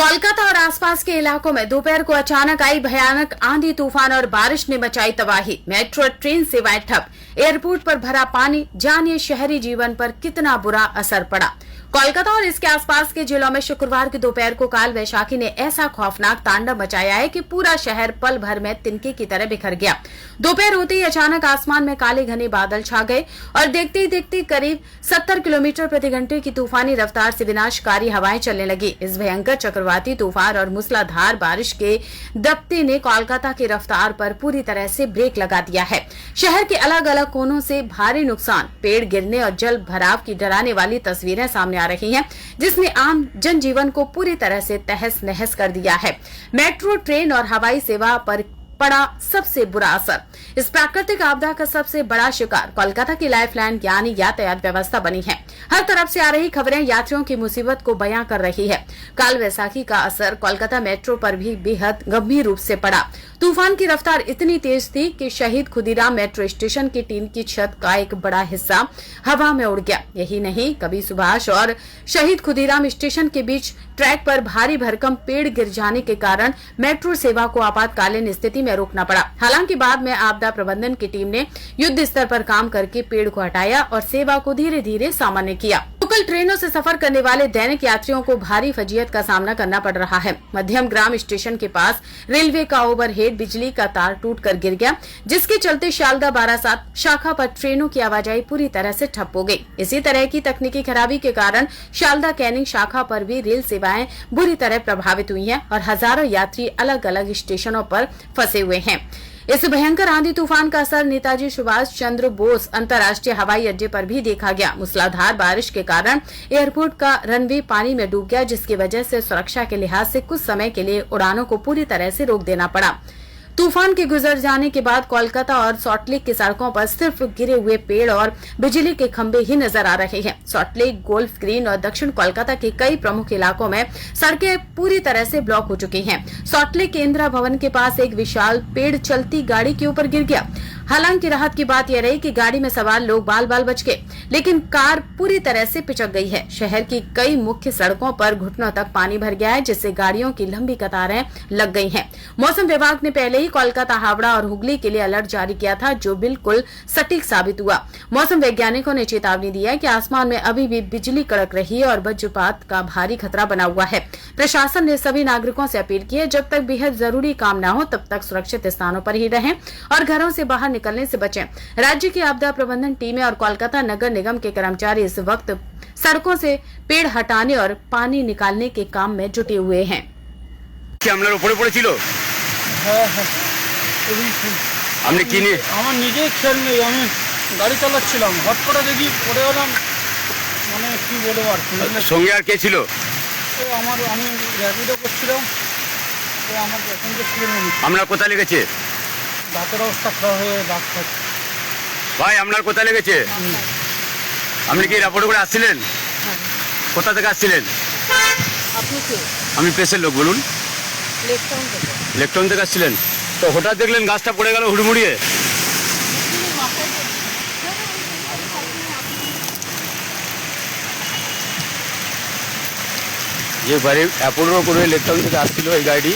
कोलकाता और आसपास के इलाकों में दोपहर को अचानक आई भयानक आंधी तूफान और बारिश ने मचाई तबाही। मेट्रो ट्रेन सेवाएं ठप, एयरपोर्ट पर भरा पानी। जानिए शहरी जीवन पर कितना बुरा असर पड़ा। कोलकाता और इसके आसपास के जिलों में शुक्रवार की दोपहर को काल वैशाखी ने ऐसा खौफनाक तांडव मचाया है कि पूरा शहर पल भर में तिनके की तरह बिखर गया। दोपहर होते ही अचानक आसमान में काले घने बादल छा गए और देखते ही देखते करीब 70 किलोमीटर प्रति घंटे की तूफानी रफ्तार से विनाशकारी हवाएं चलने लगी। इस भयंकर चक्रवाती तूफान और मूसलाधार बारिश के दबते ने कोलकाता की रफ्तार पर पूरी तरह से ब्रेक लगा दिया है। शहर के अलग अलग कोनों से भारी नुकसान, पेड़ गिरने और जल भराव की डराने वाली तस्वीरें सामने आ रही हैं, जिसने आम जनजीवन को पूरी तरह से तहस नहस कर दिया है। मेट्रो ट्रेन और हवाई सेवा पर पड़ा सबसे बुरा असर। इस प्राकृतिक आपदा का सबसे बड़ा शिकार कोलकाता की लाइफलाइन यानी यातायात व्यवस्था बनी है। हर तरफ से आ रही खबरें यात्रियों की मुसीबत को बयां कर रही है। काल वैसाखी का असर कोलकाता मेट्रो पर भी बेहद गंभीर रूप से पड़ा। तूफान की रफ्तार इतनी तेज थी कि शहीद खुदीराम मेट्रो स्टेशन की टीन की छत का एक बड़ा हिस्सा हवा में उड़ गया। यही नहीं, कवि सुभाष और शहीद खुदीराम स्टेशन के बीच ट्रैक पर भारी भरकम पेड़ गिर जाने के कारण मेट्रो सेवा को आपातकालीन स्थिति में रोकना पड़ा। हालांकि बाद में आपदा प्रबंधन की टीम ने युद्ध स्तर पर काम करके पेड़ को हटाया और सेवा को धीरे धीरे सामान्य किया। लोकल ट्रेनों से सफर करने वाले दैनिक यात्रियों को भारी फजीयत का सामना करना पड़ रहा है। मध्यम ग्राम स्टेशन के पास रेलवे का ओवरहेड बिजली का तार टूटकर गिर गया, जिसके चलते शालदा बारासात शाखा पर ट्रेनों की आवाजाही पूरी तरह से ठप हो गई। इसी तरह की तकनीकी खराबी के कारण शालदा कैनिंग शाखा पर भी रेल सेवाएं बुरी तरह प्रभावित हुई हैं और हजारों यात्री अलग अलग स्टेशनों पर फंसे हुए हैं। इस भयंकर आंधी तूफान का असर नेताजी सुभाष चंद्र बोस अंतर्राष्ट्रीय हवाई अड्डे पर भी देखा गया। मूसलाधार बारिश के कारण एयरपोर्ट का रनवे पानी में डूब गया, जिसकी वजह से सुरक्षा के लिहाज से कुछ समय के लिए उड़ानों को पूरी तरह से रोक देना पड़ा। तूफान के गुजर जाने के बाद कोलकाता और सॉल्टलेक की सड़कों पर सिर्फ गिरे हुए पेड़ और बिजली के खंभे ही नजर आ रहे हैं। सॉल्टलेक, गोल्फ ग्रीन और दक्षिण कोलकाता के कई प्रमुख इलाकों में सड़कें पूरी तरह से ब्लॉक हो चुकी हैं। सॉल्टलेक के इंदिरा भवन के पास एक विशाल पेड़ चलती गाड़ी के ऊपर गिर गया। हालांकि राहत की बात यह रही कि गाड़ी में सवार लोग बाल बाल बच गए, लेकिन कार पूरी तरह से पिचक गई है। शहर की कई मुख्य सड़कों पर घुटनों तक पानी भर गया है, जिससे गाड़ियों की लंबी कतारें लग गई हैं। मौसम विभाग ने पहले ही कोलकाता, हावड़ा और हुगली के लिए अलर्ट जारी किया था, जो बिल्कुल सटीक साबित हुआ। मौसम वैज्ञानिकों ने चेतावनी दी है कि आसमान में अभी भी बिजली कड़क रही है और वज्रपात का भारी खतरा बना हुआ है। प्रशासन ने सभी नागरिकों से अपील की है, जब तक बेहद जरूरी काम न हो तब तक सुरक्षित स्थानों पर ही रहें और घरों से बाहर निकलने से बचें। राज्य की आपदा प्रबंधन टीमें और कोलकाता नगर निगम के कर्मचारी इस वक्त सड़कों से पेड़ हटाने और पानी निकालने के काम में जुटे हुए हैं। আপনার উপরে পড়েছিল? হ্যাঁ হ্যাঁ, আপনি কি নিয়ে? আমার নিজের খেয়াল নেই, আমি গাড়ি চালাচ্ছিলাম, হট করে দেখি পড়ে গেলাম। মানে কি বলবো আর কি, সঙ্গে আর কে ছিল? আমি র্যাপিডো করছিলাম, তো আমার প্যাসেঞ্জার ছিল না। আপনার কোথায় লেগেছে? দাঁতের অবস্থা খারাপ হয়ে দাঁত খাচ্ছে। ভাই আপনার কোথায় লেগেছে? আপনি কি রাপোর্ট করে আসছিলেন? কোথা থেকে আসছিলেন? আপনি কে? আমি প্রেসের লোক, বলুন। লেকটাউন থেকে আসছিলেন, তো হঠাৎ দেখলেন গাছটা পড়ে গেল হুড়মুড়িয়ে। যে বাড়ি অ্যাপোলো করে লেকটাউন থেকে আসছিল এই গাড়ি,